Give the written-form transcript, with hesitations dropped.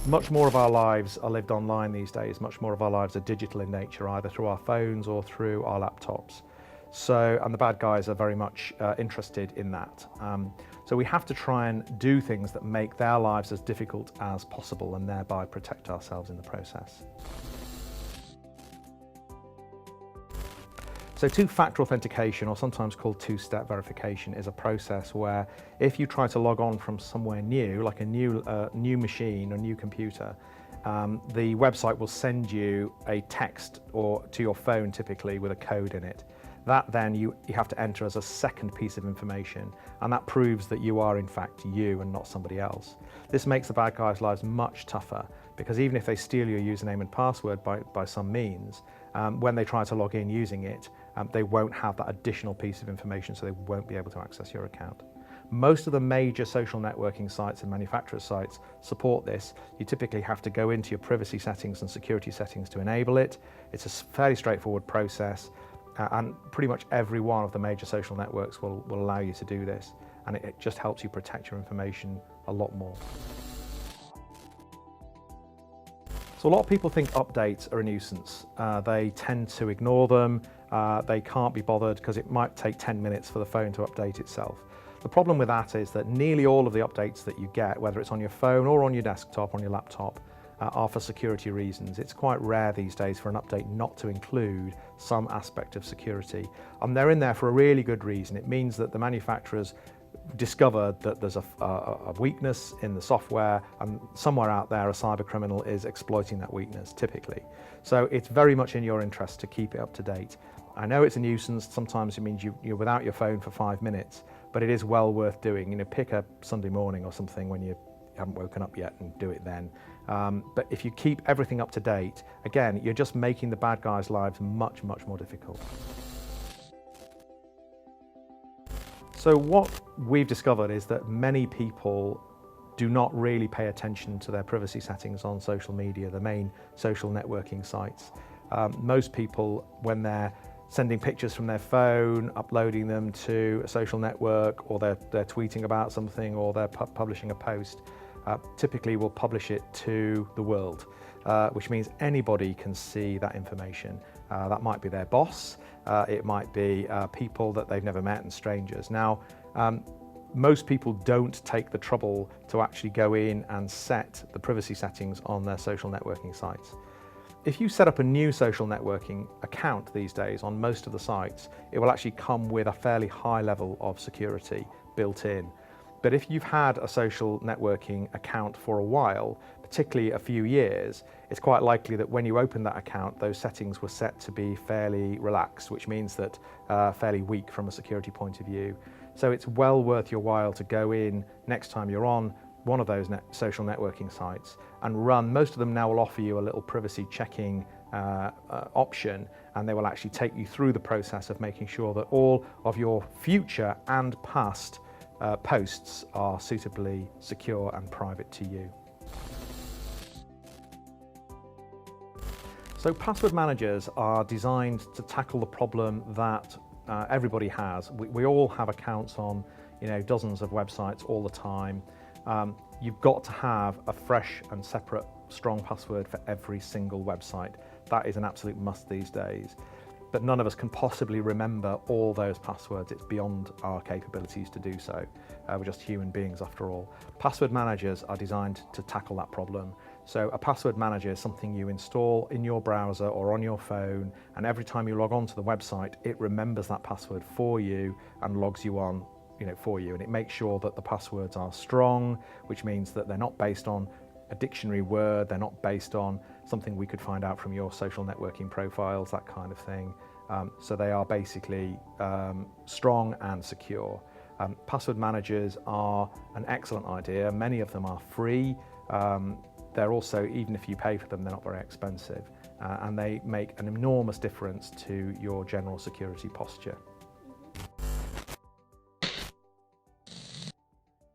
Much more of our lives are lived online these days. Much more of our lives are digital in nature, either through our phones or through our laptops. And the bad guys are very much interested in that. So we have to try and do things that make their lives as difficult as possible and thereby protect ourselves in the process. So two-factor authentication, or sometimes called two-step verification, is a process where if you try to log on from somewhere new, like a new machine or new computer, the website will send you a text or to your phone typically with a code in it. That then you have to enter as a second piece of information, and that proves that you are in fact you and not somebody else. This makes the bad guys' lives much tougher, because even if they steal your username and password by some means, when they try to log in using it, they won't have that additional piece of information, so they won't be able to access your account. Most of the major social networking sites and manufacturer sites support this. You typically have to go into your privacy settings and security settings to enable it. It's a fairly straightforward process, and pretty much every one of the major social networks will allow you to do this, and it just helps you protect your information a lot more. So a lot of people think updates are a nuisance. They tend to ignore them. They can't be bothered because it might take 10 minutes for the phone to update itself. The problem with that is that nearly all of the updates that you get, whether it's on your phone or on your desktop, on your laptop, are for security reasons. It's quite rare these days for an update not to include some aspect of security. And they're in there for a really good reason. It means that the manufacturers discovered that there's a weakness in the software, and somewhere out there a cyber criminal is exploiting that weakness typically. So it's very much in your interest to keep it up to date. I know it's a nuisance. Sometimes it means you're without your phone for 5 minutes, but it is well worth doing. You know, pick a Sunday morning or something when you haven't woken up yet and do it then. But if you keep everything up to date, again, you're just making the bad guys' lives much, much more difficult. So what we've discovered is that many people do not really pay attention to their privacy settings on social media, the main social networking sites. Most people, when they're sending pictures from their phone, uploading them to a social network, or they're tweeting about something, or they're publishing a post, typically will publish it to the world, which means anybody can see that information. That might be their boss, it might be people that they've never met and strangers. Now, most people don't take the trouble to actually go in and set the privacy settings on their social networking sites. If you set up a new social networking account these days on most of the sites, it will actually come with a fairly high level of security built in. But if you've had a social networking account for a while, particularly a few years, it's quite likely that when you open that account, those settings were set to be fairly relaxed, which means that fairly weak from a security point of view. So it's well worth your while to go in next time you're on one of those social networking sites and run. Most of them now will offer you a little privacy checking option, and they will actually take you through the process of making sure that all of your future and past posts are suitably secure and private to you. So password managers are designed to tackle the problem that everybody has. We all have accounts on, dozens of websites all the time. You've got to have a fresh and separate strong password for every single website. That is an absolute must these days. But none of us can possibly remember all those passwords. It's beyond our capabilities to do so. We're just human beings after all. Password managers are designed to tackle that problem. So a password manager is something you install in your browser or on your phone, and every time you log on to the website, it remembers that password for you and logs you on for you, and it makes sure that the passwords are strong, which means that they're not based on a dictionary word, they're not based on something we could find out from your social networking profiles, that kind of thing. So they are basically strong and secure. Password managers are an excellent idea. Many of them are free. They're also, even if you pay for them, they're not very expensive, and they make an enormous difference to your general security posture.